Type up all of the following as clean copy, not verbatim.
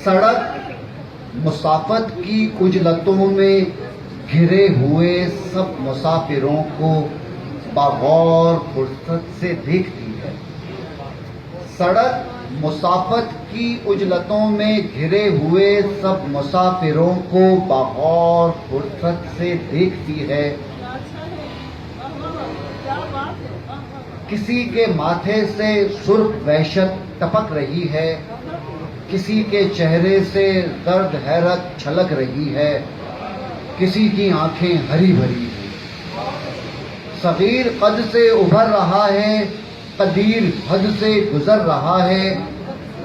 सड़क मुसाफत की उजलतों में घिरे हुए सब मुसाफिरों को बगौर फुर्सत से देखती है। सड़क मुसाफत की उजलतों में घिरे हुए सब मुसाफिरों को बगौर फुर्सत से देखती है। किसी के माथे से सुर्ख वहशत टपक रही है, किसी के चेहरे से दर्द हैरत छलक रही है, किसी की आंखें हरी भरी हैं। सगीर कद से उभर रहा है, कदीर हद से गुजर रहा है।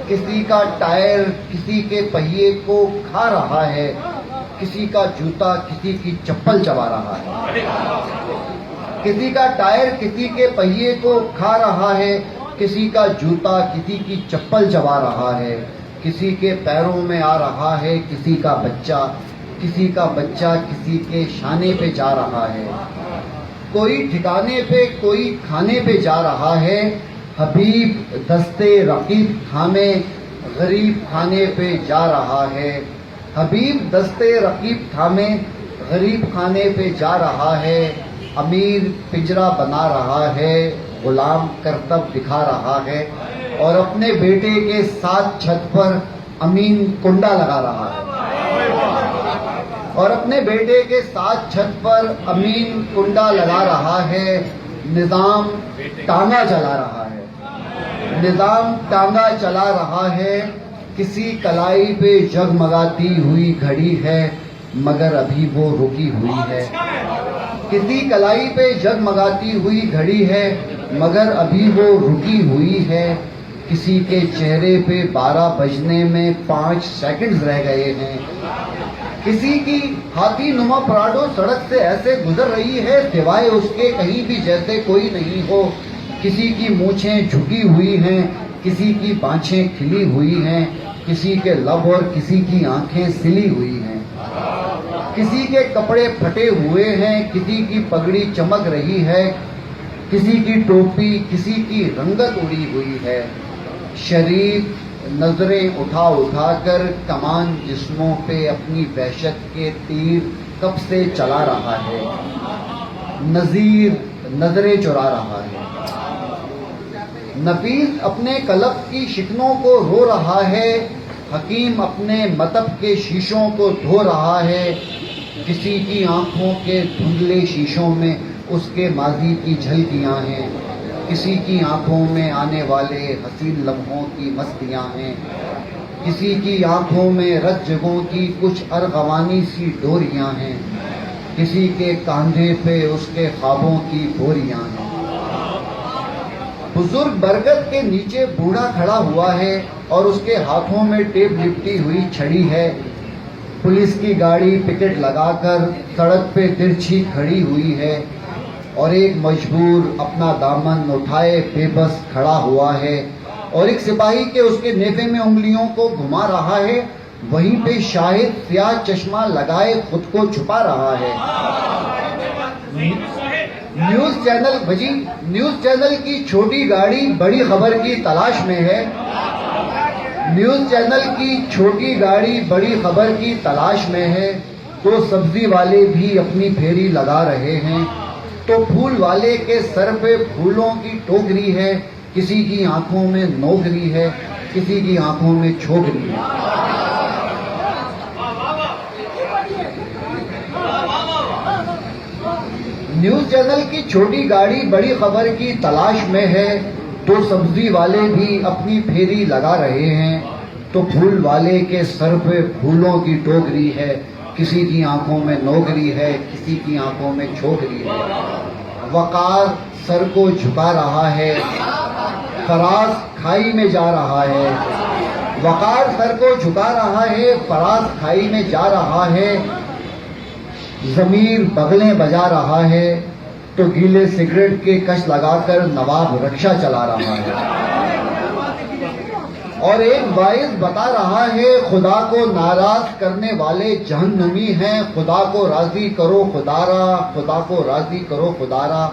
किसी का टायर किसी के पहिए को खा रहा है, किसी का जूता किसी की चप्पल चबा रहा है। किसी का टायर किसी के पहिए को खा रहा है, किसी का जूता किसी की चप्पल चबा रहा है। किसी के पैरों में आ रहा है किसी का बच्चा, किसी का बच्चा किसी के शाने पे जा रहा है। कोई ठिकाने पे कोई खाने पे जा रहा है। हबीब दस्ते रकीब थामे गरीब खाने पे जा रहा है। हबीब दस्ते रकीब थामे गरीब खाने पे जा रहा है। अमीर पिंजरा बना रहा है, गुलाम करतब दिखा रहा है और अपने बेटे के साथ छत पर अमीन कुंडा लगा रहा है। और अपने बेटे के साथ छत पर अमीन कुंडा लगा रहा है। निजाम टांगा चला रहा है, निजाम टांगा चला रहा है। किसी कलाई पे जगमगाती हुई घड़ी है, मगर अभी वो रुकी हुई है। किसी कलाई पे जगमगाती हुई घड़ी है, मगर अभी वो रुकी हुई है। किसी के चेहरे पे 12 बजने में 5 सेकंड्स रह गए हैं। किसी की हाथी नुमा पराडो सड़क से ऐसे गुजर रही है सिवाय उसके कहीं भी जैसे कोई नहीं हो। किसी की मूछें झुकी हुई हैं, किसी की बाँछें खिली हुई हैं, किसी के लब और किसी की आंखें सिली हुई हैं। किसी के कपड़े फटे हुए हैं, किसी की पगड़ी चमक रही है, किसी की टोपी किसी की रंगत उड़ी हुई है। शरीफ नजरें उठा उठाकर कमान जिस्मों पे अपनी वहशत के तीर कब से चला रहा है। नजीर नजरें चुरा रहा है। नफीस अपने कलब की शिकनों को रो रहा है। हकीम अपने मतब के शीशों को धो रहा है। किसी की आंखों के धुंधले शीशों में उसके माजी की झलकियां हैं, किसी की आंखों में आने वाले हसीन लम्हों की मस्तियां हैं। किसी की आंखों में रज्जगों की कुछ अरगवानी सी डोरियां हैं, किसी के कांधे पे उसके ख्वाबों की बोरियां हैं। बुजुर्ग बरगद के नीचे बूढ़ा खड़ा हुआ है और उसके हाथों में टेप लिपटी हुई छड़ी है। पुलिस की गाड़ी पिकेट लगाकर सड़क पे तिरछी खड़ी हुई है और एक मजबूर अपना दामन उठाए बेबस खड़ा हुआ है और एक सिपाही के उसके नेफे में उंगलियों को घुमा रहा है। वहीं पे शाहिद स्याह चश्मा लगाए खुद को छुपा रहा है। न्यूज चैनल की छोटी गाड़ी बड़ी खबर की तलाश में है। न्यूज चैनल की छोटी गाड़ी बड़ी खबर की तलाश में है। तो सब्जी वाले भी अपनी फेरी लगा रहे हैं। तो फूल वाले के सर पे फूलों की टोकरी है, किसी की आंखों में नोकरी है, किसी की आंखों में छोकरी है। न्यूज चैनल की छोटी गाड़ी बड़ी खबर की तलाश में है। तो सब्जी वाले भी अपनी फेरी लगा रहे हैं। तो फूल वाले के सर पे फूलों की टोकरी है, किसी की आंखों में नौकरी है, किसी की आंखों में छोकरी है। वकार सर को झुका रहा है, फराज खाई में जा रहा है। वकार सर को झुका रहा है, फराज खाई में जा रहा है। ज़मीर बगलें बजा रहा है तो गीले सिगरेट के कश लगाकर नवाब रक्षा चला रहा है। और एक वाइज बता रहा है खुदा को नाराज करने वाले जहन्नुमी हैं, खुदा को राजी करो खुदारा, खुदा को राजी करो खुदारा।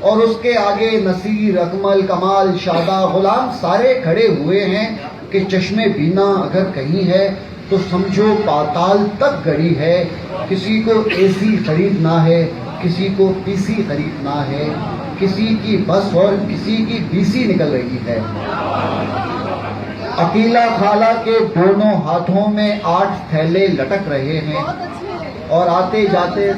और उसके आगे नसीर, अकमल, कमाल, शादा, गुलाम सारे खड़े हुए हैं कि चश्मे बीना अगर कहीं है तो समझो पाताल तक गड़ी है। किसी को एसी खरीदना है, किसी को पीसी खरीदना है, किसी की बस और किसी की डीसी निकल रही है। अकीला खाला के दोनों हाथों में 8 थैले लटक रहे हैं और आते जाते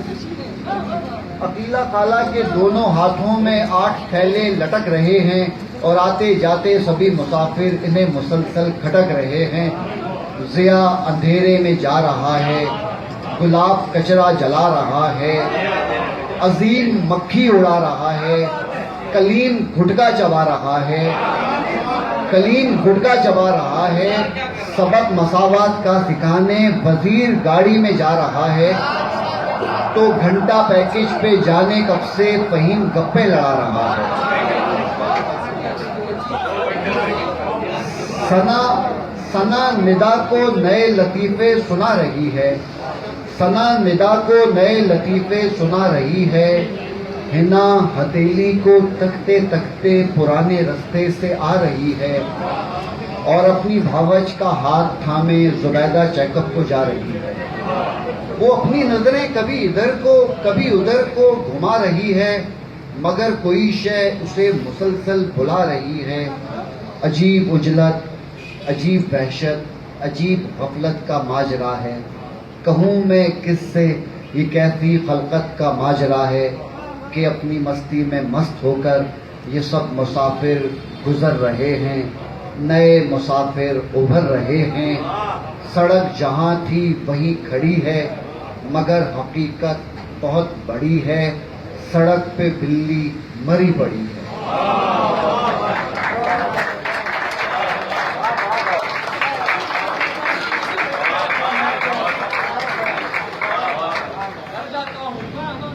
अकीला खाला के दोनों हाथों में 8 थैले लटक रहे हैं और आते जाते सभी मुसाफिर इन्हें मुसलसल खटक रहे हैं। जिया अंधेरे में जा रहा है, गुलाब कचरा जला रहा है, अजीम मक्खी उड़ा रहा है, कलीम गुटका चबा रहा है, कलीम गुटका चबा रहा है। सबक मसावात का सिखाने वजीर गाड़ी में जा रहा है तो घंटा पैकेज पे जाने कब से फहीम गप्पे लड़ा रहा है। सना निदा को नए लतीफ़े सुना रही है, सना निदा को नए लतीफ़े सुना रही है। हिना हथेली को तकते तकते पुराने रास्ते से आ रही है और अपनी भावच का हाथ थामे जुबैदा चेकअप को जा रही है। वो अपनी नजरें कभी इधर को कभी उधर को घुमा रही है, मगर कोई शय उसे मुसलसल बुला रही है। अजीब उजलत, अजीब वहशत, अजीब गफलत का माजरा है। कहूँ मैं किससे ये कैसी खलकत का माजरा है कि अपनी मस्ती में मस्त होकर ये सब मुसाफिर गुजर रहे हैं। नए मुसाफिर उभर रहे हैं। सड़क जहाँ थी वहीं खड़ी है, मगर हकीकत बहुत बड़ी है। सड़क पे बिल्ली मरी पड़ी है।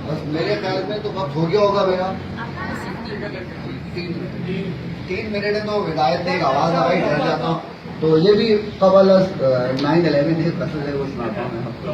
बस मेरे ख्याल में तो वक्त हो गया होगा मेरा। 3 मिनट है तो विदायत एक आवाज आ गई, डर जाता हूँ। तो ये भी कबल 9/11 है, कसर से वो सुनाता हूँ मैं आपको।